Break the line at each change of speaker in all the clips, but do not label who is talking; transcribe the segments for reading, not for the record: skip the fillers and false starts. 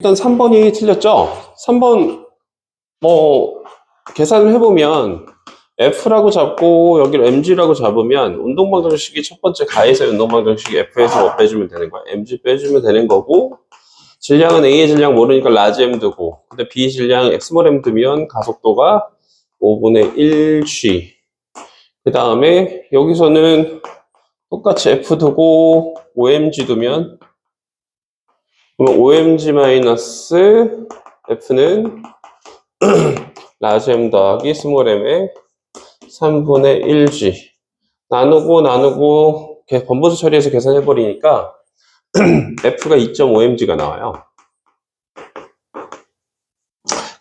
일단 3번이 틀렸죠? 3번 계산을 해보면 F라고 잡고 여기를 mg라고 잡으면 운동방정식이 첫 번째 가에서의 운동방정식이 F에서 뭐 빼주면 되는 거야. mg 빼주면 되는 거고, 질량은 A의 질량 모르니까 라지 M 두고, 근데 B 질량 X몰 M 두면 가속도가 5분의 1g. 그 다음에 여기서는 똑같이 F 두고 5mg 두면, 그러면 5mg 마이너스 F는 라지 M 더하기 스몰 M의 3분의 1g. 나누고 번분수 처리해서 계산해버리니까 F가 2.5mg가 나와요.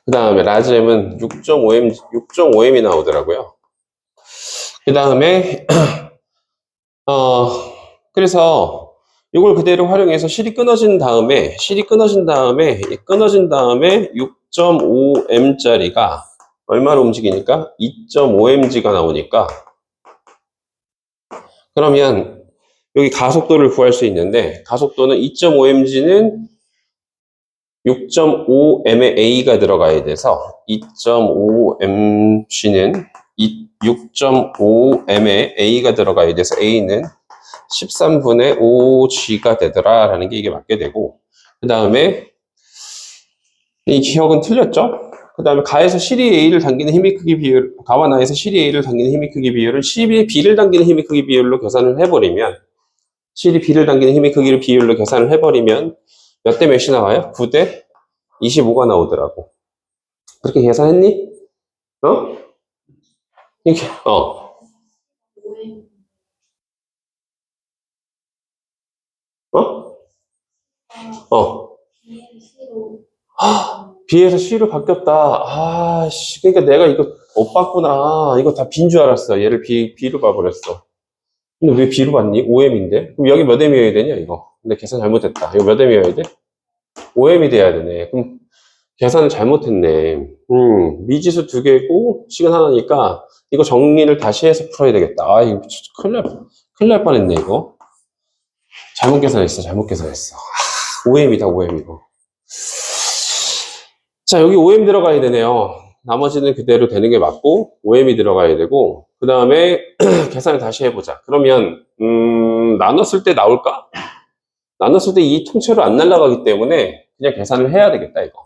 그 다음에 라지 M은 6.5m이 나오더라고요. 그 다음에 그래서 이걸 그대로 활용해서 실이 끊어진 다음에 6.5m짜리가 얼마로 움직이니까 2.5mg가 나오니까, 그러면 여기 가속도를 구할 수 있는데, 가속도는 2.5mg는 6.5m의 A가 들어가야 돼서 2.5mg는 6.5m의 A가 들어가야 돼서 A는 13분의 5g가 되더라 라는 게 이게 맞게 되고, 그 다음에 이 기억은 틀렸죠? 그 다음에 가에서 실이 A를 당기는 힘의 크기 비율, 가와 나에서 실이 A를 당기는 힘의 크기 비율을 실이 B를 당기는 힘의 크기 비율로 계산을 해버리면, 실이 B를 당기는 힘의 크기를 비율로 계산을 해버리면 몇 대 몇이 나와요? 9대 25가 나오더라고. 그렇게 계산했니? 이렇게, B에서 C로 바뀌었다. 그러니까 내가 이거 못 봤구나. 이거 다 B인 줄 알았어. 얘를 B로 봐버렸어. 근데 왜 B로 봤니? 5M인데? 그럼 여기 몇 M이어야 되냐, 이거? 근데 계산 잘못했다. 이거 몇 M이어야 돼? 5M이 돼야 되네. 그럼 계산을 잘못했네. 미지수 2개고, 식은 하나니까, 이거 정리를 다시 해서 풀어야 되겠다. 이거 큰일 날 뻔했네, 이거. 잘못 계산했어. 5M이다, 5M, 이거. 자, 여기 5M 들어가야 되네요. 나머지는 그대로 되는 게 맞고, 5M이 들어가야 되고, 그 다음에 계산을 다시 해보자. 그러면, 나눴을 때 나올까? 나눴을 때 이 통째로 안 날아가기 때문에 그냥 계산을 해야 되겠다, 이거.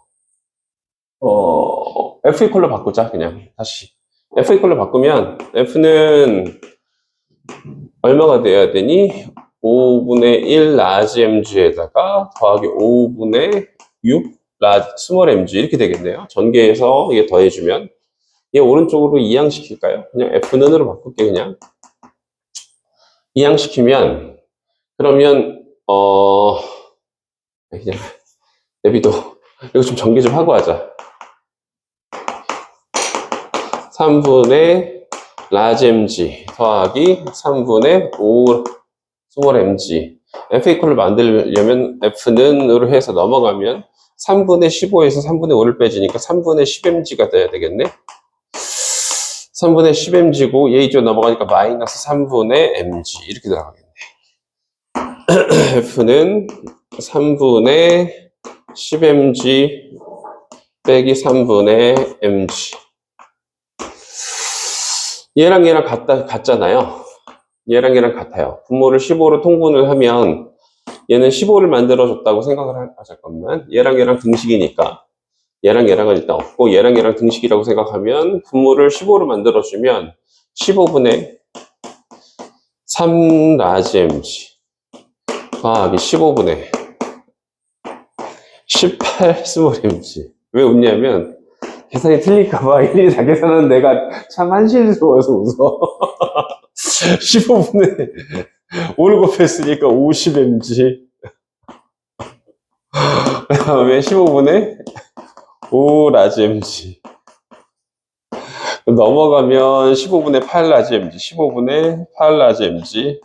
F 이퀄로 바꾸자, 그냥. 다시. F 이퀄로 바꾸면, F는 얼마가 돼야 되니? 5분의 1 라지 mg에다가 더하기 5분의 6 스몰 mg 이렇게 되겠네요. 전개해서 이게 더해주면, 얘 오른쪽으로 이항시킬까요? 그냥 F는으로 바꿀게, 그냥. 이항시키면, 그러면 그냥 내비도 이거 좀 전개 좀 하고 하자. 3분의 라지 mg 더하기 3분의 5 스몰 mg. F 이퀄을 만들려면 F는으로 해서 넘어가면 3분의 15에서 3분의 5를 빼주니까 3분의 10mg가 돼야 되겠네. 3분의 10mg고 얘 이쪽 넘어가니까 마이너스 3분의 mg 이렇게 들어가겠네. F는 3분의 10mg 빼기 3분의 mg. 얘랑 같잖아요. 얘랑 같아요. 분모를 15로 통분을 하면 얘는 15를 만들어줬다고 생각을 잠깐만. 얘랑 등식이니까 얘랑은 일단 없고 얘랑 등식이라고 생각하면 분모를 15로 만들어주면 15분의 3 라지 mg 더하기 15분의 18 스몰 mg. 왜 웃냐면 계산이 틀릴까봐 일일이 다 계산하는 내가 참 한심스러워서 웃어. 15분의 5를 곱했으니까 50mg. 그 다음에 15분의 5 라지 mg. 넘어가면 15분의 8 라지 mg. 15분의 8 라지 mg는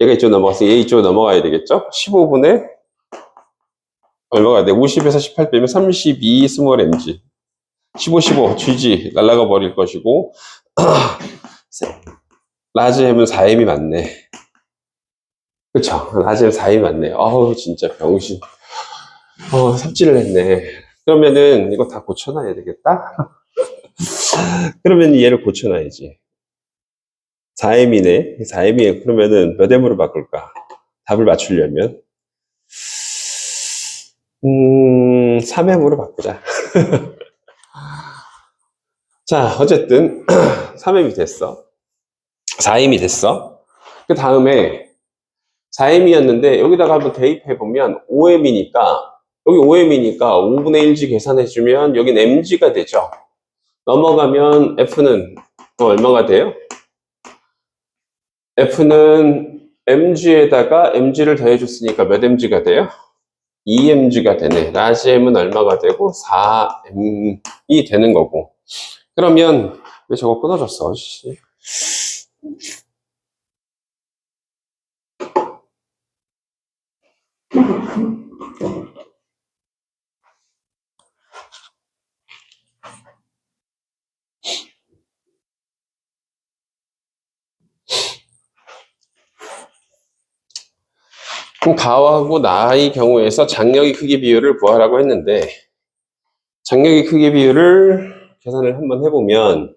얘가 이쪽 넘어갔어. 얘 이쪽 넘어가야 되겠죠? 15분의 얼마가 돼? 50에서 18 빼면 32 스몰 mg. 15, GG 날아가 버릴 것이고 라지 M은 4M이 맞네. 그쵸. 낮에 4이 맞네요. 아우, 진짜 병신. 삽질을 했네. 그러면은 이거 다 고쳐놔야 되겠다? 그러면 얘를 고쳐놔야지. 4m이네. 4m이에 그러면은 몇 m으로 바꿀까? 답을 맞추려면. 3m으로 바꾸자. 자, 어쨌든 3m이 됐어. 4m이 됐어. 그 다음에 4m이었는데 여기다가 한번 대입해보면 5m이니까 여기 5m이니까 5분의 1g 계산해주면 여긴 mg가 되죠. 넘어가면 f는 또 얼마가 돼요? f는 mg에다가 mg를 더해줬으니까 몇 mg가 돼요? 2mg가 되네. 라지 m은 얼마가 되고 4m이 되는 거고. 그러면 왜 저거 끊어졌어? 씨. 그럼 가하고 나의 경우에서 장력의 크기 비율을 구하라고 했는데 장력의 크기 비율을 계산을 한번 해보면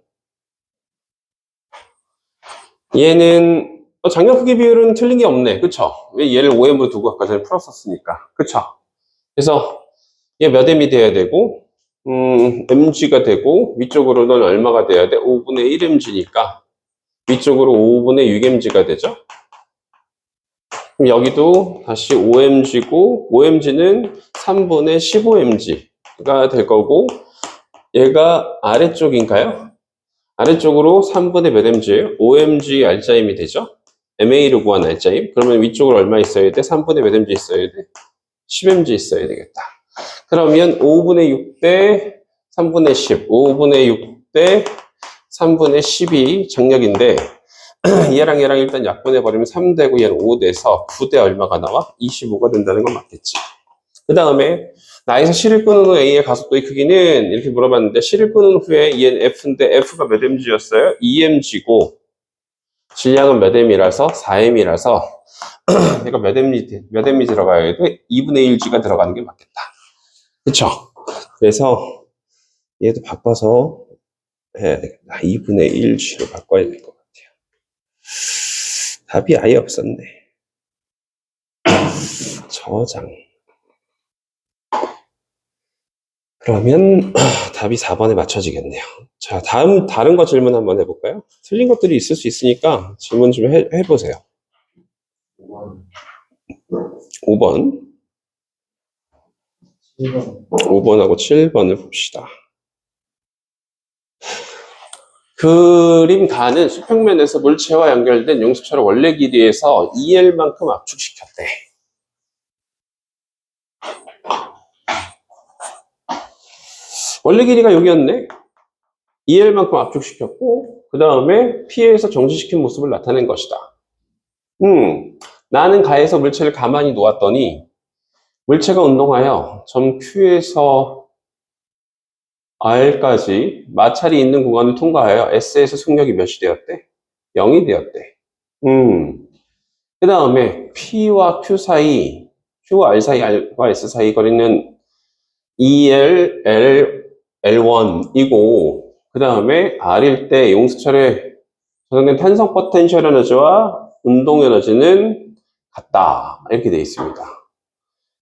얘는 장력 크기 비율은 틀린 게 없네. 그쵸? 왜 얘를 5m으로 두고 아까 전에 풀었었으니까. 그쵸? 그래서 얘 몇 m이 돼야 되고 mg가 되고 위쪽으로는 얼마가 돼야 돼? 5분의 1mg니까 위쪽으로 5분의 6mg가 되죠? 그럼 여기도 다시 5mg고 5mg는 3분의 15mg가 될 거고 얘가 아래쪽인가요? 아래쪽으로 3분의 몇 mg예요? 5mg 알짜임이 되죠? MA를 구한 알짜임. 그러면 위쪽으로 얼마 있어야 돼? 3분의 몇 mg 있어야 돼? 10mg 있어야 되겠다. 그러면 5분의 6 대 3분의 10, 5분의 6 대 3분의 10이 장력인데 얘랑 얘랑 일단 약분해버리면 3 되고 얘는 5 돼서 9 대 얼마가 나와? 25가 된다는 건 맞겠지. 그 다음에 나에서 C를 끊은 후 A의 가속도의 크기는 이렇게 물어봤는데 C를 끊은 후에 얘는 F인데 F가 몇 mg였어요? 2mg고 질량은 몇 m이라서 4m이라서 얘가 몇 m이 들어가야 돼? 2분의 1g가 들어가는 게 맞겠다. 그쵸? 그래서 얘도 바꿔서 해야 되겠다. 2분의 1g로 바꿔야 될 것 같아요. 답이 아예 없었네. 저장. 그러면 답이 4번에 맞춰지겠네요. 자, 다른 거 질문 한번 해볼까요? 틀린 것들이 있을 수 있으니까 질문 좀 해보세요. 5번. 5번하고 7번을 봅시다. 그림 가는 수평면에서 물체와 연결된 용수철을 원래 길이에서 2L만큼 압축시켰대. 원래 길이가 여기였네. 2L만큼 압축시켰고 그 다음에 P에서 정지시킨 모습을 나타낸 것이다. 나는 가에서 물체를 가만히 놓았더니 물체가 운동하여 점 Q에서 R까지 마찰이 있는 구간을 통과하여 S에서 속력이 몇이 되었대? 0이 되었대. 그 다음에 P와 Q 사이, Q와 R 사이, R과 S 사이 거리는 EL, L1이고 그 다음에 R일 때 용수철에 저장된 탄성 포텐셜 에너지와 운동 에너지는 같다. 이렇게 되어 있습니다.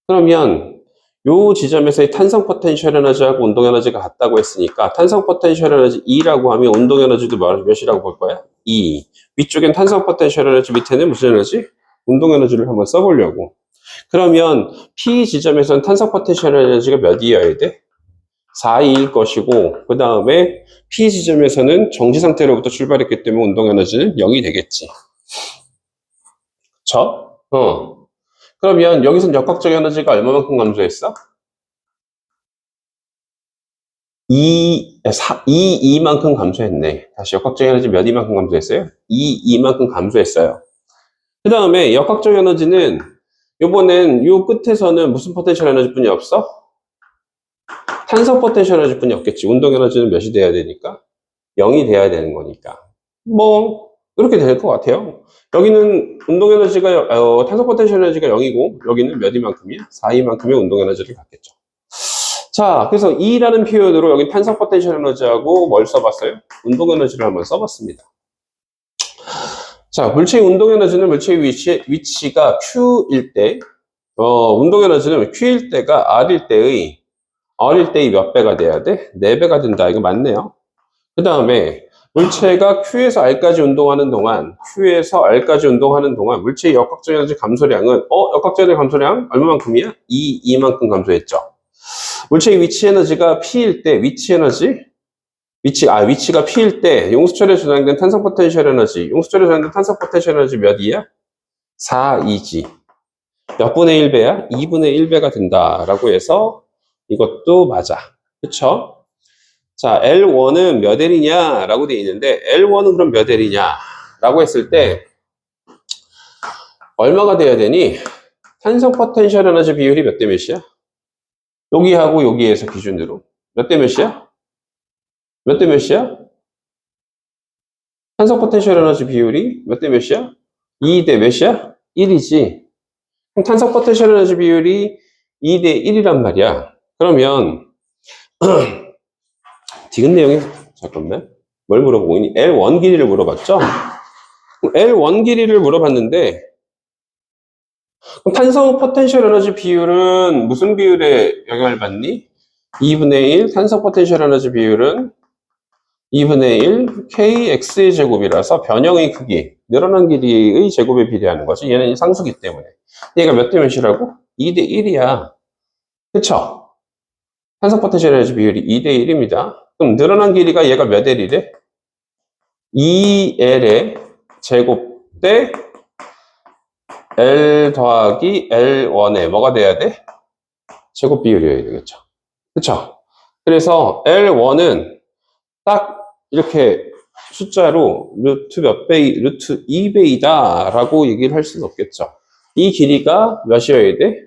그러면 요 지점에서의 탄성 포텐셜 에너지하고 운동 에너지가 같다고 했으니까 탄성 포텐셜 에너지 E라고 하면 운동 에너지도 몇이라고 볼 거야? E. 위쪽엔 탄성 포텐셜 에너지, 밑에는 무슨 에너지? 운동 에너지를 한번 써보려고. 그러면 P 지점에서는 탄성 포텐셜 에너지가 몇이어야 돼? 4일 것이고 그 다음에 P 지점에서는 정지 상태로부터 출발했기 때문에 운동 에너지는 0이 되겠지. 그쵸? 그러면 여기선 역학적 에너지가 얼마만큼 감소했어? 2만큼 감소했네. 다시 역학적 에너지 몇 이만큼 감소했어요? 2만큼 감소했어요. 그 다음에 역학적 에너지는 요번엔 요 끝에서는 무슨 포텐셜 에너지뿐이 없어? 탄성 포텐셜 에너지뿐이 없겠지. 운동 에너지는 몇이 돼야 되니까? 0이 돼야 되는 거니까. 뭐 그렇게 될 것 같아요. 여기는 운동 에너지가, 탄성 포텐셜 에너지가 0이고, 여기는 몇 이만큼이야? 4이만큼의 운동 에너지를 갖겠죠. 자, 그래서 E라는 표현으로 여기 탄성 포텐셜 에너지하고 뭘 써봤어요? 운동 에너지를 한번 써봤습니다. 자, 물체의 운동 에너지는 물체의 위치가 Q일 때, 운동 에너지는 Q일 때가 R일 때의 몇 배가 돼야 돼? 4배가 된다. 이거 맞네요. 그 다음에 물체가 Q에서 R까지 운동하는 동안, 물체의 역학적 에너지 감소량은, 역학적 에너지 감소량 얼마만큼이야? 이만큼 감소했죠. 물체의 위치 에너지가 P일 때, 위치가 P일 때, 용수철에 저장된 탄성 포텐셜 에너지, 몇이야? 4이지. 몇 분의 1배야? 2분의 1배가 된다라고 해서 이것도 맞아. 그쵸? 자, L1은 몇 L이냐? 라고 되어 있는데, L1은 그럼 몇 L이냐? 라고 했을 때, 얼마가 돼야 되니? 탄성 포텐셜 에너지 비율이 몇 대 몇이야? 여기하고 여기에서 기준으로. 몇 대 몇이야? 몇 대 몇이야? 탄성 포텐셜 에너지 비율이 몇 대 몇이야? 2 대 몇이야? 1이지. 그럼 탄성 포텐셜 에너지 비율이 2 대 1이란 말이야. 그러면, 디귿 내용이, 잠깐만. 뭘 물어보고 있니? L1 길이를 물어봤죠? L1 길이를 물어봤는데, 그럼 탄성 포텐셜 에너지 비율은 무슨 비율에 영향을 받니? 2분의 1, 탄성 포텐셜 에너지 비율은 2분의 1 kx의 제곱이라서 변형의 크기, 늘어난 길이의 제곱에 비례하는 거지. 얘는 상수기 때문에. 얘가 몇 대 몇이라고? 2 대 1이야. 그쵸? 탄성 포텐셜 에너지 비율이 2 대 1입니다. 그럼 늘어난 길이가 얘가 몇 L이래? 2L의 제곱 대 L 더하기 L1에 뭐가 돼야 돼? 제곱 비율이어야 되겠죠. 그쵸? 그래서 L1은 딱 이렇게 숫자로 루트 2배이다 라고 얘기를 할 수는 없겠죠. 이 길이가 몇이어야 돼?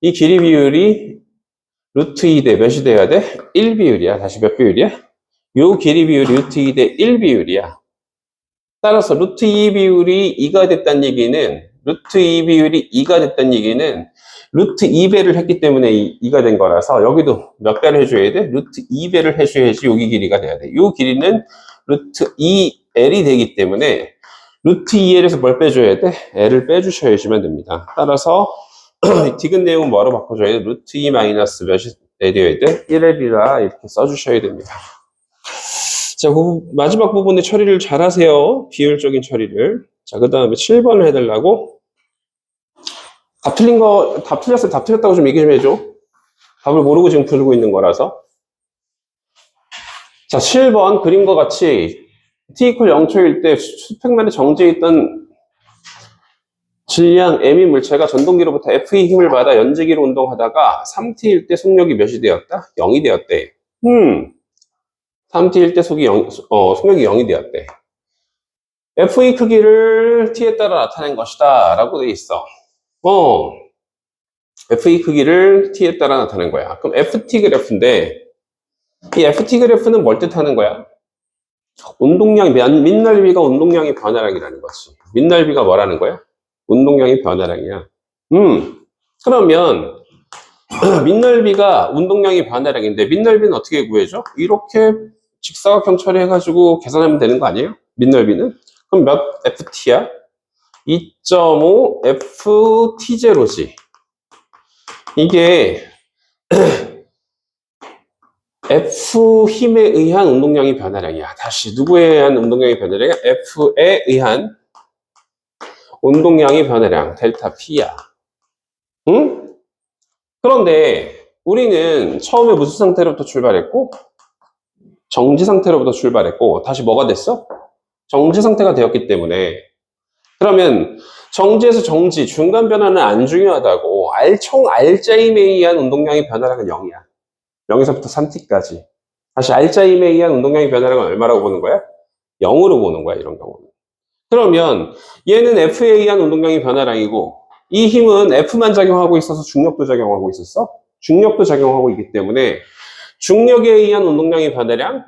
이 길이 비율이 루트 2대 몇이 돼야 돼? 1 비율이야. 다시 몇 비율이야? 요 길이 비율이 루트 2대 1 비율이야. 따라서 루트 2 비율이 2가 됐다는 얘기는, 루트 2배를 했기 때문에 2가 된 거라서 여기도 몇 배를 해줘야 돼? 루트 2배를 해줘야지 여기 길이가 돼야 돼. 이 길이는 루트 2L이 되기 때문에 루트 2L에서 뭘 빼줘야 돼? L을 빼주셔야지만 됩니다. 따라서 디귿 내용은 뭐로 바꿔줘야 돼? 루트 2 마이너스 몇이 내려야 돼? 1L이라 이렇게 써주셔야 됩니다. 자, 그 마지막 부분의 처리를 잘 하세요. 비율적인 처리를. 자, 그 다음에 7번을 해달라고. 답 틀렸어요. 답 틀렸다고 좀 얘기 좀 해줘. 답을 모르고 지금 풀고 있는 거라서. 자, 7번 그림과 같이 t 0초일 때 수평면에 정지해 있던 질량 m인 물체가 전동기로부터 F의 힘을 받아 연지기로 운동하다가 3t일 때 속력이 몇이 되었다? 0이 되었대. 3t일 때 속력이 0이 되었대. F의 크기를 t에 따라 나타낸 것이다 라고 돼 있어. F의 크기를 t에 따라 나타낸 거야. 그럼 FT 그래프인데 이 FT 그래프는 뭘 뜻하는 거야? 운동량, 민넓이가 운동량의 변화량이라는 거지. 민넓이가 뭐라는 거야? 운동량의 변화량이야. 그러면 민넓이가 운동량의 변화량인데 민넓이는 어떻게 구해줘? 이렇게 직사각형 처리해가지고 계산하면 되는 거 아니에요? 민넓이는? 그럼 몇 FT야? 2.5 FT0지. 이게 F 힘에 의한 운동량의 변화량이야. 다시 누구에 의한 운동량의 변화량이야? F에 의한 운동량의 변화량 델타 P야. 응? 그런데 우리는 처음에 무슨 상태로부터 출발했고 정지 상태로부터 출발했고 다시 뭐가 됐어? 정지 상태가 되었기 때문에 그러면 정지에서 정지 중간 변화는 안 중요하다고 총 R자임에 의한 운동량의 변화량은 0이야. 0에서부터 3t까지. 다시 R자임에 의한 운동량의 변화량은 얼마라고 보는 거야? 0으로 보는 거야, 이런 경우는. 그러면 얘는 F에 의한 운동량의 변화량이고 이 힘은 F만 작용하고 있어서 중력도 작용하고 있었어? 중력도 작용하고 있기 때문에 중력에 의한 운동량의 변화량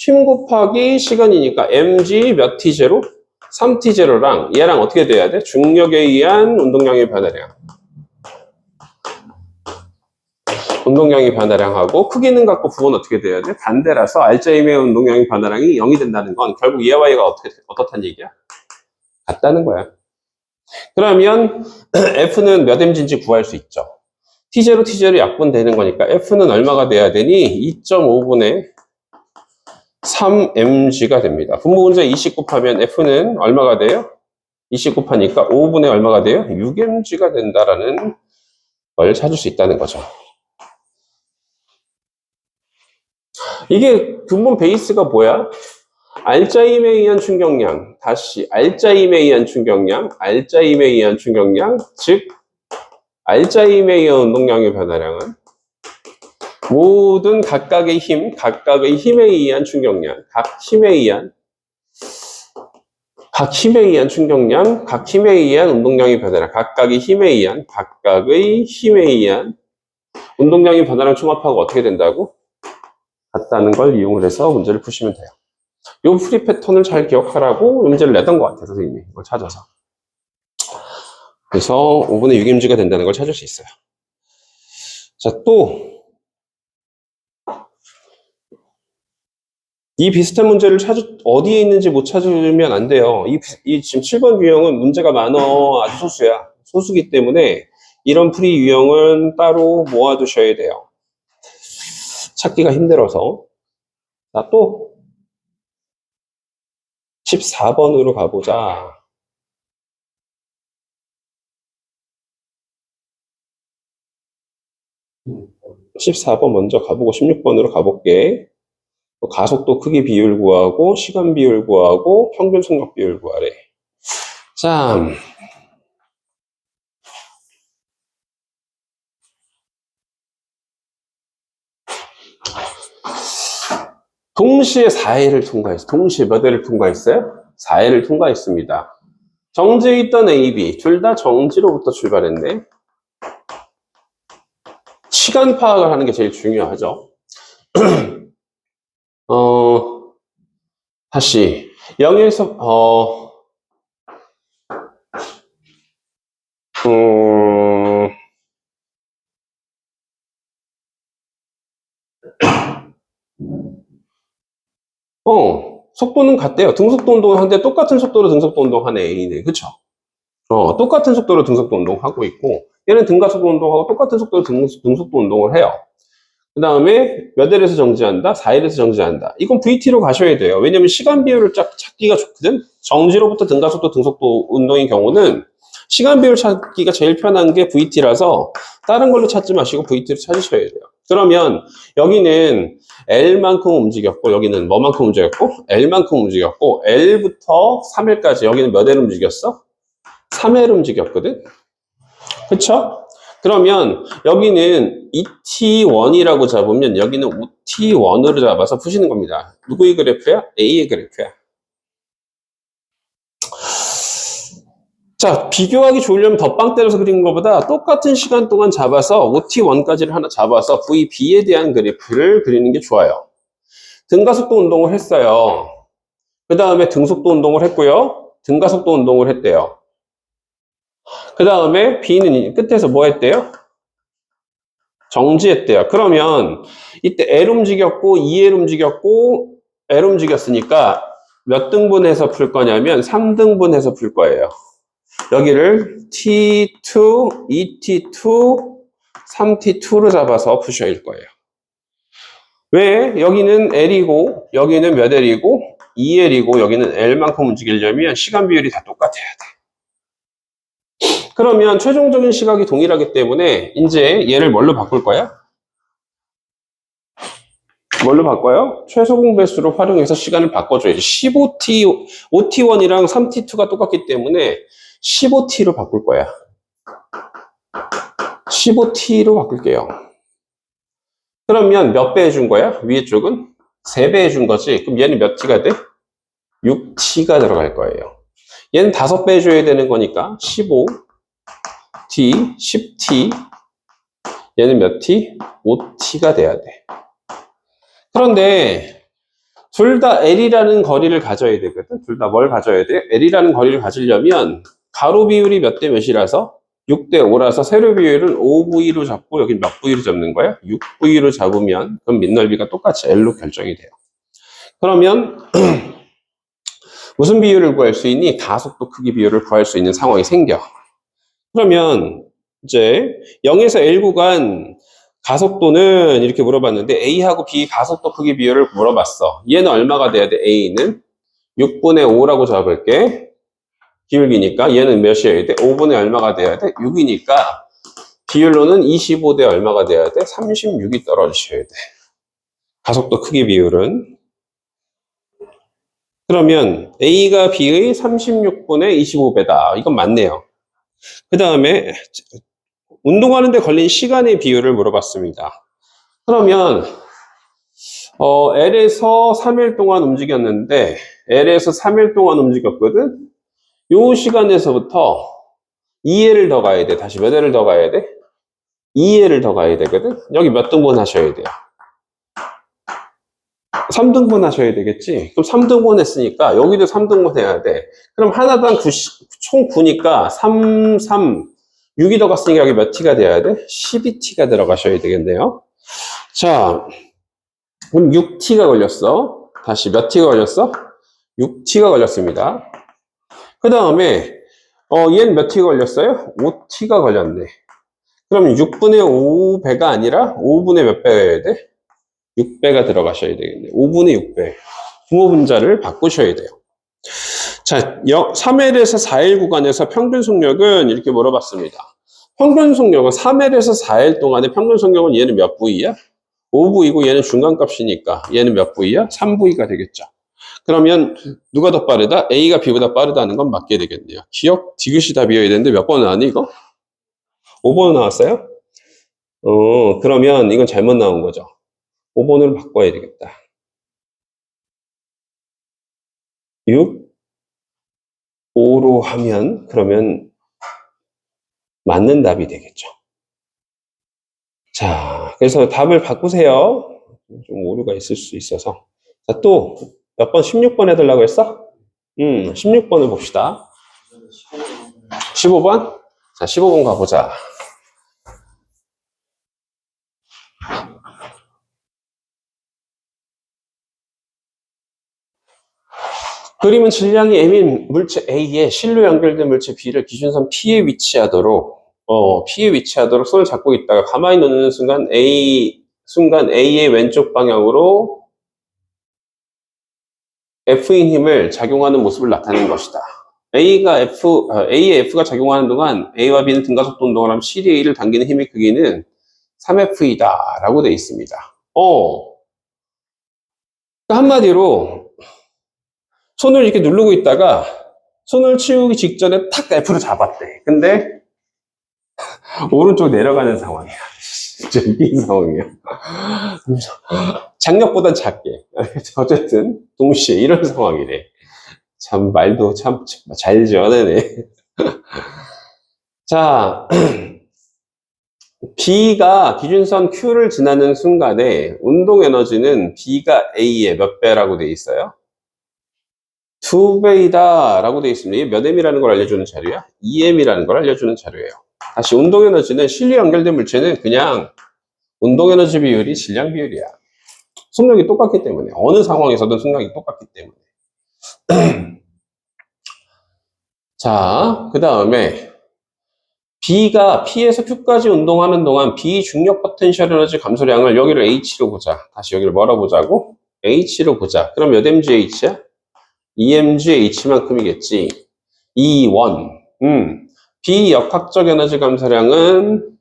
힘 곱하기 시간이니까 mg 몇 t 제로? 3t 제로랑 얘랑 어떻게 돼야 돼? 중력에 의한 운동량의 변화량. 운동량의 변화량하고 크기는 같고 부호는 어떻게 돼야 돼? 반대라서 알짜임의 운동량의 변화량이 0이 된다는 건 결국 얘와 얘가 어떻다는 얘기야? 같다는 거야. 그러면 F는 몇 mg인지 구할 수 있죠. T0, T0 약분되는 거니까 F는 얼마가 돼야 되니? 2.5분의 3mg가 됩니다. 분모 분자 20 곱하면 F는 얼마가 돼요? 20 곱하니까 5분의 얼마가 돼요? 6mg가 된다라는 걸 찾을 수 있다는 거죠. 이게 근본 베이스가 뭐야? 알짜임에 의한 충격량, 다시 알짜임에 의한 충격량, 알짜임에 의한 충격량, 즉 알짜임에 의한 운동량의 변화량은 모든 각각의 힘에 의한 충격량, 각 힘에 의한 충격량, 각 힘에 의한 운동량의 변화량, 각각의 힘에 의한 운동량의 변화량 총합하고 어떻게 된다고? 같다는 걸 이용을 해서 문제를 푸시면 돼요. 요 프리 패턴을 잘 기억하라고 문제를 내던 것 같아요, 선생님이. 이걸 찾아서. 그래서 5분의 6mg가 된다는 걸 찾을 수 있어요. 자, 또, 이 비슷한 문제를 어디에 있는지 못 찾으면 안 돼요. 이 지금 7번 유형은 문제가 많어. 아주 소수야. 소수기 때문에 이런 프리 유형은 따로 모아두셔야 돼요. 찾기가 힘들어서. 자, 또, 14번으로 가보자. 14번 먼저 가보고 16번으로 가볼게. 가속도 크기 비율 구하고 시간 비율 구하고 평균 속력 비율 구하래. 자, 동시에 4회를 통과했어요. 동시에 몇 회를 통과했어요? 4회를 통과했습니다. 정지에 있던 A, B 둘 다 정지로부터 출발했네. 시간 파악을 하는 게 제일 중요하죠. 다시 0에서 속도는 같대요. 등속도 운동을 하는데 똑같은 속도로 등속도 운동하는 A네. 그쵸? 똑같은 속도로 등속도 운동하고 있고, 얘는 등가속도 운동하고 똑같은 속도로 등속도 운동을 해요. 그 다음에 몇 L에서 정지한다? 4L에서 정지한다. 이건 VT로 가셔야 돼요. 왜냐면 시간 비율을 찾기가 좋거든? 정지로부터 등가속도, 등속도 운동의 경우는 시간 비율 찾기가 제일 편한 게 VT라서 다른 걸로 찾지 마시고 VT로 찾으셔야 돼요. 그러면 여기는 L만큼 움직였고, 여기는 뭐만큼 움직였고? L만큼 움직였고, L부터 3L까지 여기는 몇 L 움직였어? 3L 움직였거든? 그쵸? 그러면 여기는 2t1이라고 잡으면 여기는 5t1으로 잡아서 푸시는 겁니다. 누구의 그래프야? A의 그래프야. 자, 비교하기 좋으려면 덧방 때려서 그리는 것보다 똑같은 시간 동안 잡아서 5t1까지를 하나 잡아서 VB에 대한 그래프를 그리는 게 좋아요. 등가속도 운동을 했어요. 그 다음에 등속도 운동을 했고요. 등가속도 운동을 했대요. 그 다음에 B는 끝에서 뭐 했대요? 정지했대요. 그러면 이때 L 움직였고 2L 움직였고 L 움직였으니까 몇 등분해서 풀 거냐면 3등분해서 풀 거예요. 여기를 T2, 2T2, 3T2로 잡아서 푸셔야 할 거예요. 왜? 여기는 L이고 여기는 몇 L이고 2L이고 여기는 L만큼 움직이려면 시간 비율이 다 똑같아야 돼. 그러면 최종적인 시각이 동일하기 때문에 이제 얘를 뭘로 바꿀 거야? 뭘로 바꿔요? 최소공 배수로 활용해서 시간을 바꿔줘야지. 15t, 5t1이랑 3t2가 똑같기 때문에 15t로 바꿀 거야. 15t로 바꿀게요. 그러면 몇 배 해준 거야? 위에 쪽은? 3배 해준 거지. 그럼 얘는 몇 t가 돼? 6t가 들어갈 거예요. 얘는 5배 해줘야 되는 거니까 15t, 10t. 얘는 몇 t? 5t가 돼야 돼. 그런데 둘 다 L이라는 거리를 가져야 되거든. 둘 다 뭘 가져야 돼? L이라는 거리를 가지려면 가로 비율이 몇 대 몇이라서 6대 5라서 세로 비율은 5V로 잡고 여기 몇 V로 잡는 거야? 6V로 잡으면 그럼 밑넓이가 똑같이 L로 결정이 돼요. 그러면 무슨 비율을 구할 수 있니? 가속도 크기 비율을 구할 수 있는 상황이 생겨. 그러면 이제 0에서 L 구간 가속도는 이렇게 물어봤는데 A하고 B 가속도 크기 비율을 물어봤어. 얘는 얼마가 돼야 돼? A는 6분의 5라고 잡을게. 비율기니까 얘는 몇이어야 돼? 5분의 얼마가 돼야 돼? 6이니까 비율로는 25대 얼마가 돼야 돼? 36이 떨어지셔야 돼. 가속도 크기 비율은. 그러면 A가 B의 36분의 25배다. 이건 맞네요. 그 다음에 운동하는데 걸린 시간의 비율을 물어봤습니다. 그러면 L에서 3일 동안 움직였는데 L에서 3일 동안 움직였거든? 요 시간에서부터 2L을 더 가야 돼. 다시 몇 L을 더 가야 돼? 2L을 더 가야 되거든? 여기 몇 등분 하셔야 돼요? 3등분 하셔야 되겠지? 그럼 3등분 했으니까 여기도 3등분 해야 돼. 그럼 하나당 총 9니까 3, 6이 더 갔으니까 여기 몇 T가 돼야 돼? 12T가 들어가셔야 되겠네요. 자, 그럼 6T가 걸렸어. 다시 몇 T가 걸렸어? 6T가 걸렸습니다. 그 다음에 얘는 몇 T가 걸렸어요? 5T가 걸렸네. 그럼 6분의 5배가 아니라 5분의 몇 배가 해야 돼? 6배가 들어가셔야 되겠네. 5분의 6배. 분모분자를 바꾸셔야 돼요. 자, 3L에서 4L 구간에서 평균 속력은 이렇게 물어봤습니다. 평균 속력은 3L에서 4L 동안의 평균 속력은 얘는 몇 V야? 5V고 얘는 중간값이니까 얘는 몇 V야? 3V가 되겠죠. 그러면 누가 더 빠르다? A가 B보다 빠르다는 건 맞게 되겠네요. 기억, 디귿이 답이어야 되는데 몇 번 나왔니 이거? 5번 나왔어요? 그러면 이건 잘못 나온 거죠. 5번으로 바꿔야 되겠다. 6, 5로 하면 그러면 맞는 답이 되겠죠. 자, 그래서 답을 바꾸세요. 좀 오류가 있을 수 있어서. 자, 또 몇 번? 16번 해달라고 했어? 16번을 봅시다. 15번? 자, 15번 가보자. 그림은 질량이 M인 물체 A에 실로 연결된 물체 B를 기준선 P에 위치하도록 손을 잡고 있다가 가만히 놓는 순간 A의 왼쪽 방향으로 F인 힘을 작용하는 모습을 나타내는 것이다. A의 F가 작용하는 동안 A와 B는 등가속도 운동을 하면 C이 A를 당기는 힘의 크기는 3F이다 라고 되어 있습니다. 한마디로 손을 이렇게 누르고 있다가 손을 치우기 직전에 탁 F를 잡았대. 근데 오른쪽 내려가는 상황이야. 진짜 웃긴 상황이야. 장력보단 작게. 어쨌든 동시에 이런 상황이래. 참 말도 참 잘 지어내네. 자, B가 기준선 Q를 지나는 순간에 운동 에너지는 B가 A의 몇 배라고 돼 있어요? 2배이다 라고 돼 있습니다. 이게 몇 M이라는 걸 알려주는 자료야? 2M이라는 걸 알려주는 자료예요. 다시 운동 에너지는 실로 연결된 물체는 그냥 운동 에너지 비율이 질량 비율이야. 속력이 똑같기 때문에 어느 상황에서든 속력이 똑같기 때문에. 자, 그 다음에 B가 P에서 Q까지 운동하는 동안 B 중력 포텐셜 에너지 감소량을 여기를 H로 보자. 다시 여기를 뭐라고 보자고? H로 보자. 그럼 몇 mgH야? 2mgH만큼이겠지. 2원. B 역학적 에너지 감소량은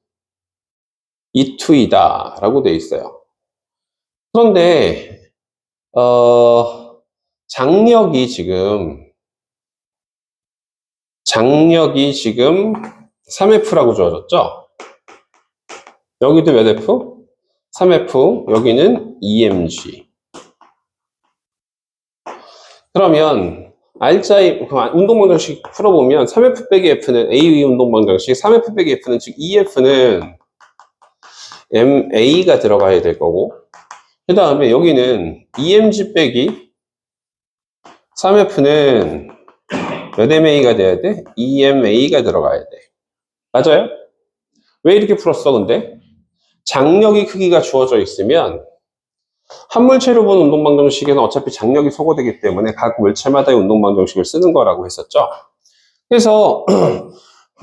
E2이다 라고 돼 있어요. 그런데 장력이 지금 3F라고 주어졌죠? 여기도 몇 F? 3F, 여기는 2mg. 그러면 운동방정식 풀어보면 3F 빼기 F는 A의 운동방정식, 3F 빼기 F는 즉 2F는 MA가 들어가야 될 거고, 그 다음에 여기는 2mg 빼기 3F는 몇 MA가 돼야 돼? 2MA가 들어가야 돼. 맞아요? 왜 이렇게 풀었어, 근데? 장력이 크기가 주어져 있으면 한물체로 본 운동방정식에는 어차피 장력이 소거되기 때문에 각 물체마다의 운동방정식을 쓰는 거라고 했었죠. 그래서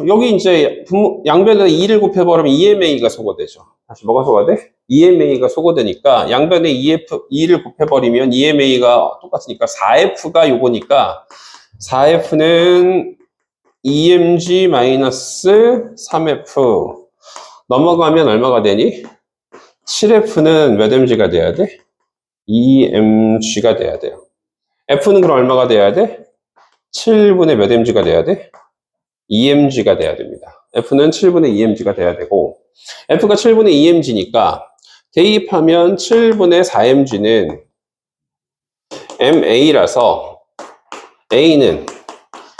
여기 이제 양변에 2를 곱해버리면 2MA가 소거되죠. 다시 뭐가 소거돼? 2MA가 소거되니까 양변에 2를 곱해버리면 2MA가 똑같으니까 4F가 요거니까 4F는 2mg-3F 넘어가면 얼마가 되니? 7F는 몇 mg가 돼야 돼? 2mg가 돼야 돼요. F는 그럼 얼마가 돼야 돼? 7분의 몇 mg가 돼야 돼? 2mg가 돼야 됩니다. F는 7분의 2mg가 돼야 되고 F가 7분의 2mg니까 대입하면 7분의 4mg는 MA라서 A는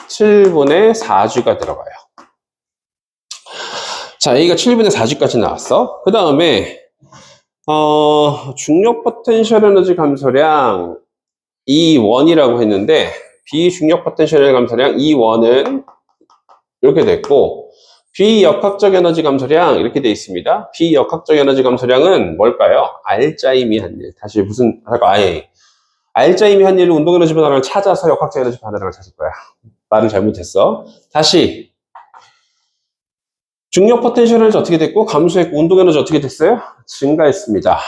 7분의 4G가 들어가요. 자, A가 7분의 4G까지 나왔어. 그 다음에 중력 포텐셜 에너지 감소량 E1이라고 했는데 비중력 포텐셜 에너지 감소량 E1은 이렇게 됐고 비역학적 에너지 감소량 이렇게 돼 있습니다. 비역학적 에너지 감소량은 뭘까요? 알짜임이 한 일. 다시 무슨 알짜임이 한 일로 운동 에너지 변화를 찾아서 역학적 에너지 변화를 찾을 거야. 말을 잘못했어. 다시 중력 포텐셜 에너지 어떻게 됐고 감소했고 운동 에너지 어떻게 됐어요? 증가했습니다.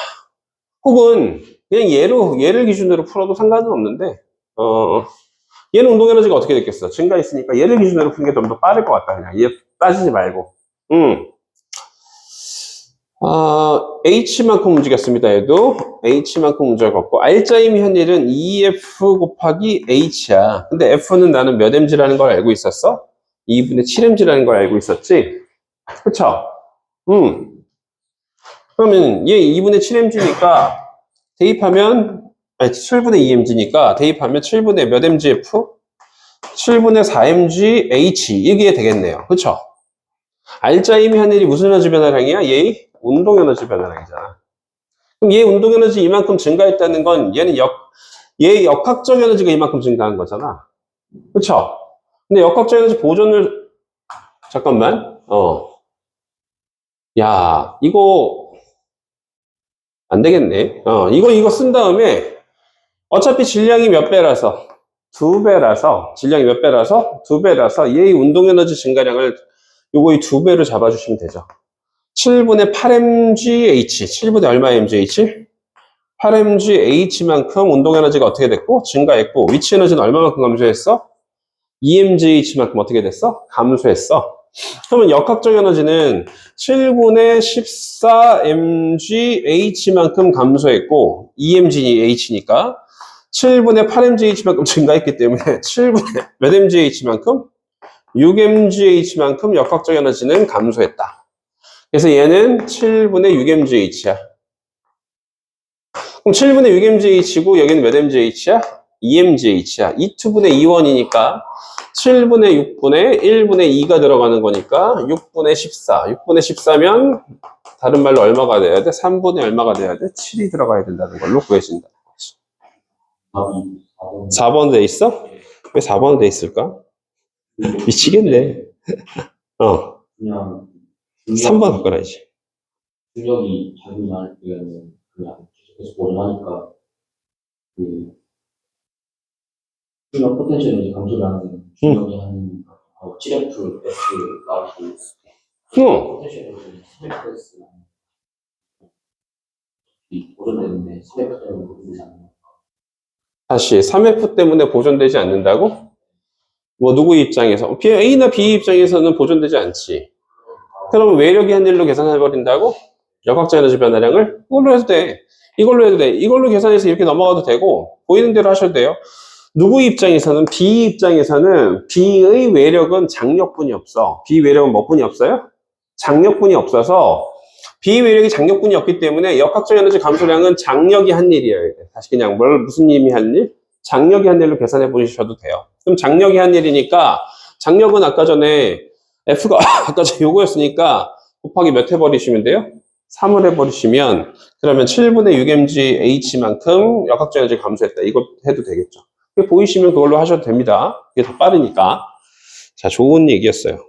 혹은 그냥 얘를 기준으로 풀어도 상관은 없는데 얘는 운동 에너지가 어떻게 됐겠어? 증가했으니까 얘를 기준으로 푸는 게 좀 더 빠를 것 같다. 그냥 얘 따지지 말고. H만큼 움직였습니다. 얘도 H만큼 움직였고 R자임 현일은 EF 곱하기 H야. 근데 F는 나는 몇 mg라는 걸 알고 있었어? 2분의 7mg라는 걸 알고 있었지? 그쵸? 그러면 얘 2분의 7mg니까 대입하면 7분의 2mg니까 대입하면 7분의 몇 mgf? 7분의 4mg H 이게 되겠네요. 그쵸? R자임이 한 일이 무슨 에너지 변화량이야? 얘 운동 에너지 변화량이잖아. 그럼 얘 운동 에너지 이만큼 증가했다는 건 얘는 얘 역학적 에너지가 이만큼 증가한 거잖아. 그쵸? 근데 역학적 에너지 보존을 잠깐만. 야, 이거 안 되겠네. 이거 쓴 다음에 어차피 질량이 몇 배라서 2배라서 질량이 몇 배라서 2배라서 얘의 운동 에너지 증가량을 요거의 2배로 잡아주시면 되죠. 7분의 8mgh 7분의 얼마 mgh? 8mgh만큼 운동 에너지가 어떻게 됐고 증가했고 위치 에너지는 얼마만큼 감소했어? 2mgh만큼 어떻게 됐어? 감소했어. 그러면 역학적 에너지는 7분의 14mgh만큼 감소했고 2mgh니까 7분의 8mgh만큼 증가했기 때문에 7분의 몇 mgh만큼? 6mgh만큼 역학적 에너지는 감소했다. 그래서 얘는 7분의 6mgh야. 그럼 7분의 6mgh고 여기는 몇 mgh야? 2mgh야. 2분의 2원이니까 7분의 6분의 1분의 2가 들어가는 거니까 6분의 14. 6분의 14면 다른 말로 얼마가 돼야 돼? 3분의 얼마가 돼야 돼? 7이 들어가야 된다는 걸로 구해진다. 4번 돼 있어? 왜 4번 돼 있을까? 미치겠네.
그냥
3번 바꿔야지.
중력이 작용이 할 때는 그냥 계속해서 보존하니까 그 중력 포텐셜이 감소라는 중력이 한 7F, S 나오고 포텐셜이 3F, 보존되는데 3F 때문에 보존되지 않는
다시 3F 때문에 보존되지 않는다고? 뭐 누구 입장에서? A나 B 입장에서는 보존되지 않지. 그러면 외력이 한 일로 계산해버린다고? 역학적 에너지 변화량을? 이걸로 해도 돼. 이걸로 해도 돼. 이걸로 계산해서 이렇게 넘어가도 되고 보이는 대로 하셔도 돼요. 누구 입장에서는 B 입장에서는 B의 외력은 장력분이 없어. B 외력은 뭐뿐이 없어요? 장력분이 없어서 B 외력이 장력분이 없기 때문에 역학적 에너지 감소량은 장력이 한 일이어야 돼. 다시 그냥 무슨 힘이 한 일? 장력이 한 일로 계산해 보셔도 돼요. 그럼 장력이 한 일이니까 장력은 아까 전에 F가 아까 전에 요거였으니까 곱하기 몇 해버리시면 돼요? 3을 해버리시면 그러면 7분의 6mg H만큼 역학적 에너지 감소했다. 이거 해도 되겠죠. 보이시면 그걸로 하셔도 됩니다. 그게 더 빠르니까. 자, 좋은 얘기였어요.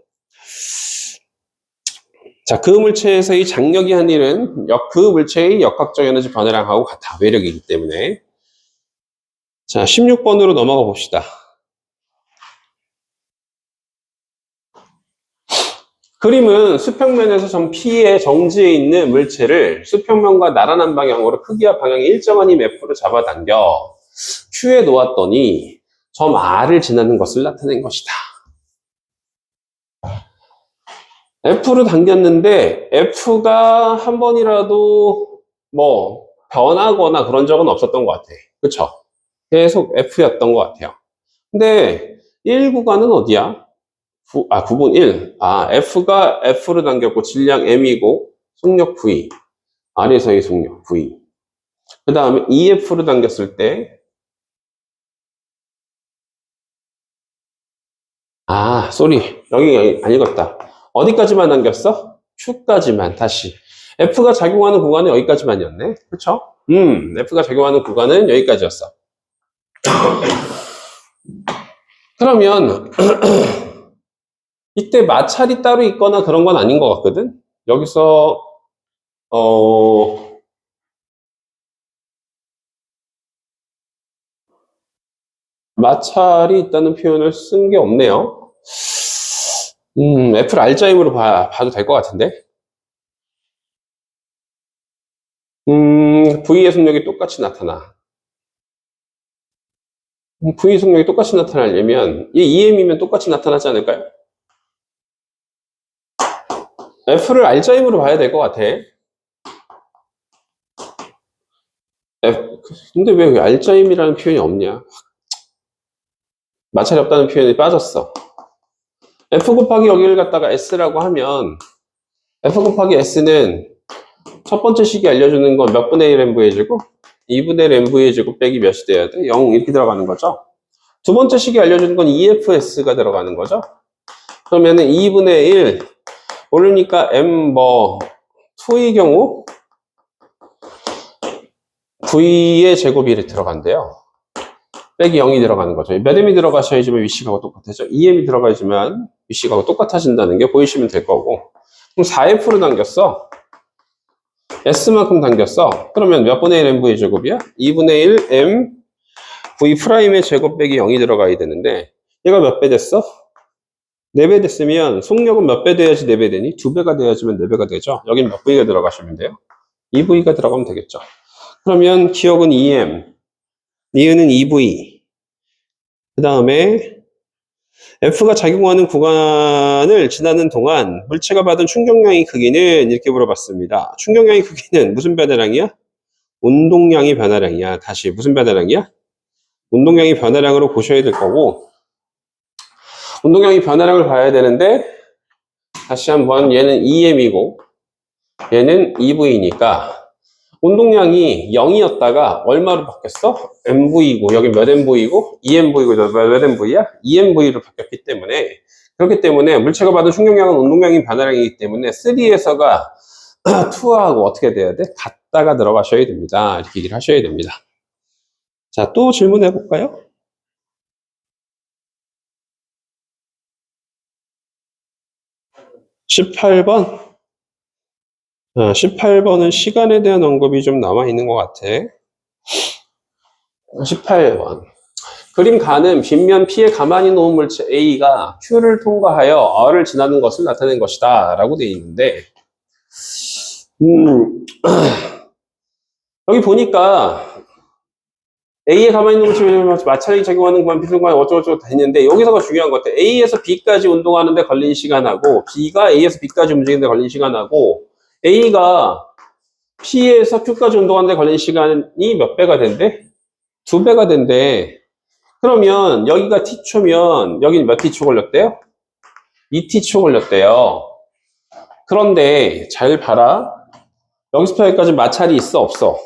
자, 그 물체에서 이 장력이 한 일은 그 물체의 역학적 에너지 변화량하고 같아. 외력이기 때문에. 자, 16번으로 넘어가 봅시다. 그림은 수평면에서 점 P의 정지에 있는 물체를 수평면과 나란한 방향으로 크기와 방향이 일정한 힘 F로 잡아당겨 Q에 놓았더니 점 R을 지나는 것을 나타낸 것이다. F로 당겼는데 F가 한 번이라도 뭐 변하거나 그런 적은 없었던 것 같아. 그쵸? 계속 F였던 것 같아요. 근데 1구간은 어디야? 9분 1. F가 F로 당겼고 질량 M이고 속력 V. R에서의 속력 V. 그 다음에 EF로 당겼을 때 쏘리. 여기 안 읽었다. 어디까지만 당겼어? Q까지만. 다시. F가 작용하는 구간은 여기까지만이었네. 그쵸? F가 작용하는 구간은 여기까지였어. 그러면 이때 마찰이 따로 있거나 그런 건 아닌 것 같거든? 여기서, 마찰이 있다는 표현을 쓴 게 없네요. F를 R자임으로 봐도 될 것 같은데? V의 속력이 똑같이 나타나. V 속력이 똑같이 나타나려면, 얘 EM이면 똑같이 나타나지 않을까요? F를 R자임으로 봐야 될 것 같아. 근데 왜 R자임이라는 표현이 없냐? 마찰이 없다는 표현이 빠졌어. F 곱하기 여기를 갖다가 S라고 하면, F 곱하기 S는 첫 번째 식이 알려주는 건 몇 분의 1 n분의 제곱? 2분의 1 n분의 제곱 빼기 몇이 돼야 돼? 0 이렇게 들어가는 거죠. 두 번째 식이 알려주는 건 EFS가 들어가는 거죠. 그러면은 2분의 1 오르니까 M 2의 경우 V의 제곱이 이렇게 들어간대요. 빼기 0이 들어가는 거죠. 몇 M이 들어가셔야지만 위식하고 똑같아져. 2M이 들어가야지만 위식하고 똑같아진다는 게 보이시면 될 거고. 그럼 4F로 당겼어. S만큼 당겼어. 그러면 몇 분의 1 Mv의 제곱이야? 2분의 1 M V 프라임의 제곱 빼기 0이 들어가야 되는데 얘가 몇 배 됐어? 4배 됐으면 속력은 몇 배 돼야지 4배 되니? 2배가 돼야지만 4배가 되죠. 여긴 몇 V가 들어가시면 돼요? 2V가 들어가면 되겠죠. 그러면 기억은 2M, 니은은 2V. 그 다음에 F가 작용하는 구간을 지나는 동안 물체가 받은 충격량의 크기는 이렇게 물어봤습니다. 충격량의 크기는 무슨 변화량이야? 운동량의 변화량이야. 다시 무슨 변화량이야? 운동량의 변화량으로 보셔야 될 거고 운동량의 변화량을 봐야 되는데 다시 한번 얘는 EM이고 얘는 EV니까 운동량이 0이었다가 얼마로 바뀌었어? MV이고 여기 몇 MV이고 2MV이고 몇 MV야? 2MV로 바뀌었기 때문에 그렇기 때문에 물체가 받은 충격량은 운동량의 변화량이기 때문에 3에서가 2하고 어떻게 돼야 돼? 같다가 들어가셔야 됩니다. 이렇게 얘기를 하셔야 됩니다. 자, 또 질문해 볼까요? 18번. 18번은 시간에 대한 언급이 좀 남아 있는 것 같아. 18번. 그림 가는 빗면 P에 가만히 놓은 물체 A가 Q를 통과하여 R을 지나는 것을 나타낸 것이다. 라고 되어 있는데, 여기 보니까 A에 가만히 있는 물체 마찰이 작용하는 구간, B를 구간 어쩌고저쩌고 다 했는데, 여기서가 중요한 것 같아. A에서 B까지 운동하는데 걸린 시간하고, B가 A에서 B까지 움직이는데 걸린 시간하고, A가 P에서 Q까지 운동하는데 걸린 시간이 몇 배가 된대? 2배가 된대. 그러면 여기가 T초면 여기는 몇 T초 걸렸대요? 2T초 걸렸대요. 그런데 잘 봐라. 여기서부터 여기까지 마찰이 있어 없어?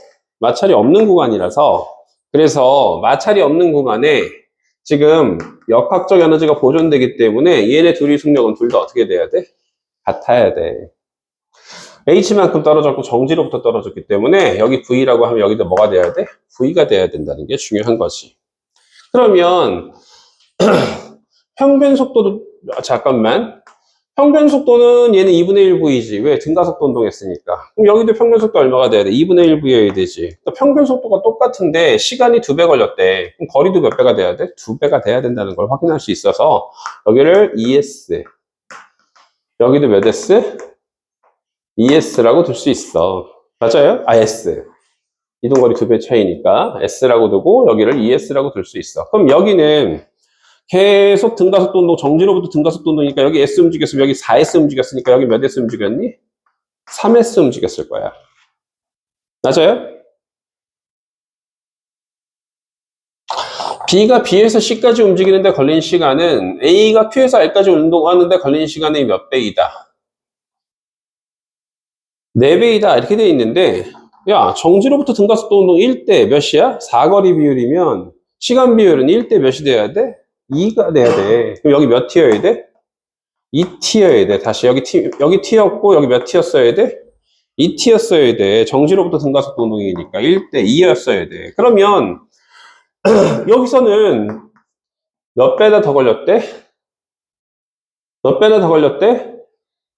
마찰이 없는 구간이라서 그래서 마찰이 없는 구간에 지금 역학적 에너지가 보존되기 때문에 얘네 둘이 속력은 둘 다 어떻게 돼야 돼? 같아야 돼. H만큼 떨어졌고 정지로부터 떨어졌기 때문에 여기 V라고 하면 여기도 뭐가 돼야 돼? V가 돼야 된다는 게 중요한 거지. 그러면 평균 속도도 잠깐만. 평균 속도는 얘는 2분의 1 V지. 왜? 등가속도 운동했으니까. 그럼 여기도 평균 속도 얼마가 돼야 돼? 2분의 1 V여야 되지. 그러니까 평균 속도가 똑같은데 시간이 2배 걸렸대. 그럼 거리도 몇 배가 돼야 돼? 2배가 돼야 된다는 걸 확인할 수 있어서 여기를 ES, 여기도 몇 S? ES라고 둘 수 있어. 맞아요? 아, S. 이동거리 2배 차이니까 S라고 두고 여기를 ES라고 둘 수 있어. 그럼 여기는 계속 등가속도 운동, 정지로부터 등가속도 운동이니까 여기 S 움직였으면 여기 4S 움직였으니까 여기 몇 S 움직였니? 3S 움직였을 거야. 맞아요? B가 B에서 C까지 움직이는데 걸린 시간은 A가 Q에서 R까지 운동하는데 걸린 시간이 몇 배이다? 4배이다. 이렇게 돼 있는데, 야, 정지로부터 등가속도 운동 1대 몇이야? 사거리 비율이면 시간 비율은 1대 몇이 돼야 돼? 2가 돼야 돼. 그럼 여기 몇 T여야 돼? 2T여야 돼. 다시 여기 T였고 여기 몇 T였어야 돼? 2T였어야 돼. 정지로부터 등가속도 운동이니까 1대 2였어야 돼. 그러면 여기서는 몇 배나 더 걸렸대? 몇 배나 더 걸렸대?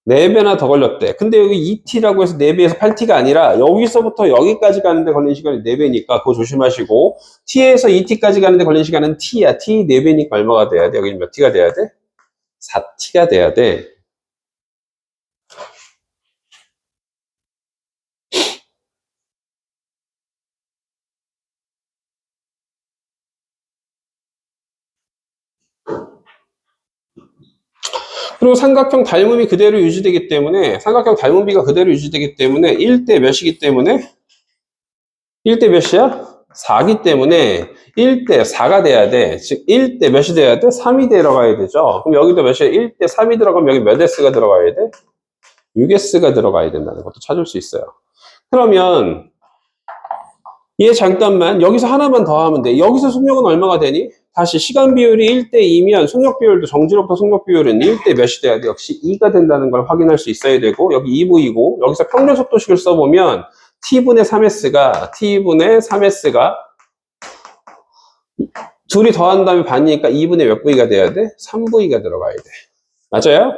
4배나 더 걸렸대. 근데 여기 2T라고 해서 4배에서 8T가 아니라 여기서부터 여기까지 가는데 걸린 시간이 4배니까 그거 조심하시고 T에서 2T까지 가는데 걸린 시간은 T야. T 4배니까 얼마가 돼야 돼? 여기는 몇 T가 돼야 돼? 4T가 돼야 돼. 그리고 삼각형 닮음이 그대로 유지되기 때문에 삼각형 닮음비가 그대로 유지되기 때문에 1대 몇이기 때문에 1대 몇이야? 4기 때문에 1대 4가 돼야 돼. 즉 1대 몇이 돼야 돼? 3이 들어가야 되죠. 그럼 여기도 몇이야? 1대 3이 들어가면 여기 몇 S가 들어가야 돼? 6S가 들어가야 된다는 것도 찾을 수 있어요. 그러면 얘 잠깐만 여기서 하나만 더 하면 돼. 여기서 속력은 얼마가 되니? 다시 시간 비율이 1대 2면 속력 비율도 정지로부터 속력 비율은 1대 몇이 돼야 돼? 역시 2가 된다는 걸 확인할 수 있어야 되고 여기 2V고 여기서 평균 속도식을 써보면 T분의 3S가 둘이 더한 다음에 반이니까 2분의 몇 V가 돼야 돼? 3V가 들어가야 돼. 맞아요?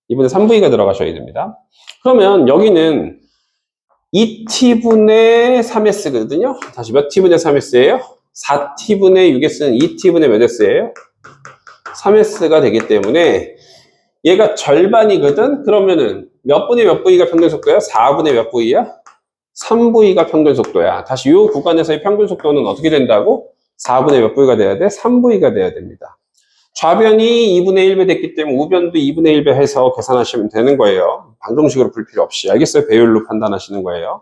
2분의 3V가 들어가셔야 됩니다. 그러면 여기는 2T분의 3S거든요. 다시 몇 T분의 3S예요? 4T분의 6S는 2T분의 몇 S예요? 3S가 되기 때문에 얘가 절반이거든? 그러면은 몇 분의 몇 V가 평균 속도야? 4분의 몇 V야? 3V가 평균 속도야. 다시 이 구간에서의 평균 속도는 어떻게 된다고? 4분의 몇 V가 돼야 돼? 3V가 돼야 됩니다. 좌변이 2분의 1배 됐기 때문에 우변도 2분의 1배 해서 계산하시면 되는 거예요. 방정식으로 풀 필요 없이. 알겠어요? 배율로 판단하시는 거예요.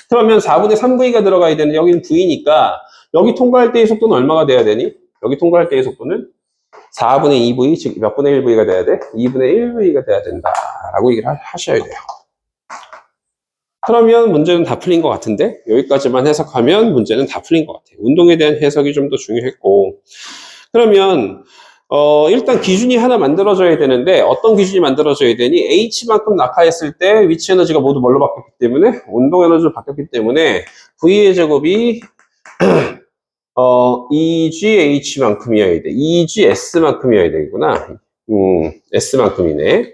그러면 4분의 3V가 들어가야 되는데 여기는 V니까 여기 통과할 때의 속도는 얼마가 돼야 되니? 여기 통과할 때의 속도는 4분의 2V, 즉 몇 분의 1V가 돼야 돼? 2분의 1V가 돼야 된다라고 얘기를 하셔야 돼요. 그러면 문제는 다 풀린 것 같은데 여기까지만 해석하면 문제는 다 풀린 것 같아요. 운동에 대한 해석이 좀 더 중요했고 그러면 일단 기준이 하나 만들어져야 되는데 어떤 기준이 만들어져야 되니? H만큼 낙하했을 때 위치 에너지가 모두 뭘로 바뀌었기 때문에 운동 에너지로 바뀌었기 때문에 V의 제곱이 EGH만큼이어야 돼. EGS만큼이어야 되겠구나. S만큼이네.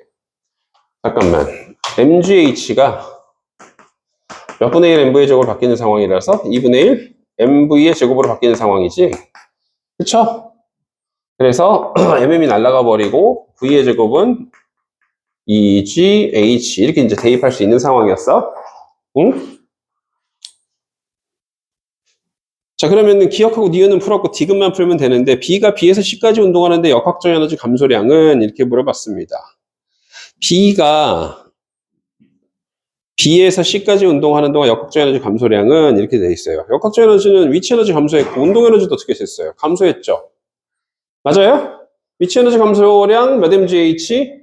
잠깐만. MGH가 몇 분의 1 MV의 제곱으로 바뀌는 상황이라서 2분의 1 MV의 제곱으로 바뀌는 상황이지. 그쵸? 그래서 MM이 날아가 버리고 V의 제곱은 EGH 이렇게 이제 대입할 수 있는 상황이었어. 응? 자, 그러면은 기억하고 니은은 풀었고 디귿만 풀면 되는데 B가 B에서 C까지 운동하는데 역학적 에너지 감소량은 이렇게 물어봤습니다. B가 B에서 C까지 운동하는 동안 역학적 에너지 감소량은 이렇게 돼 있어요. 역학적 에너지는 위치 에너지 감소했고 운동 에너지도 어떻게 됐어요? 감소했죠. 맞아요? 위치 에너지 감소량 몇 mgh?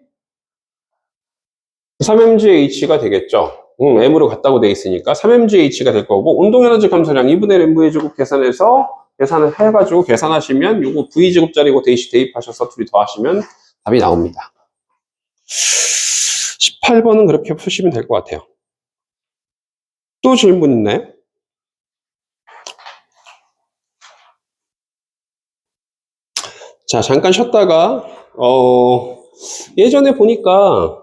3mgh가 되겠죠. m으로 같다고 돼 있으니까 3mgh가 될 거고 운동 에너지 감소량 2분의 1 mv의 제곱 계산해서 계산을 해가지고 계산하시면 요거 V제곱짜리고 대입하셔서 둘이 더하시면 답이 나옵니다. 18번은 그렇게 푸시면 될 것 같아요. 또 질문 있나요? 자, 잠깐 쉬었다가, 예전에 보니까,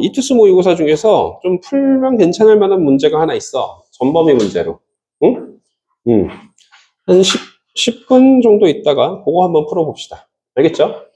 이투스 모의고사 중에서 좀 풀면 괜찮을 만한 문제가 하나 있어. 전범위 문제로. 응? 응. 한 10분 정도 있다가 그거 한번 풀어봅시다. 알겠죠?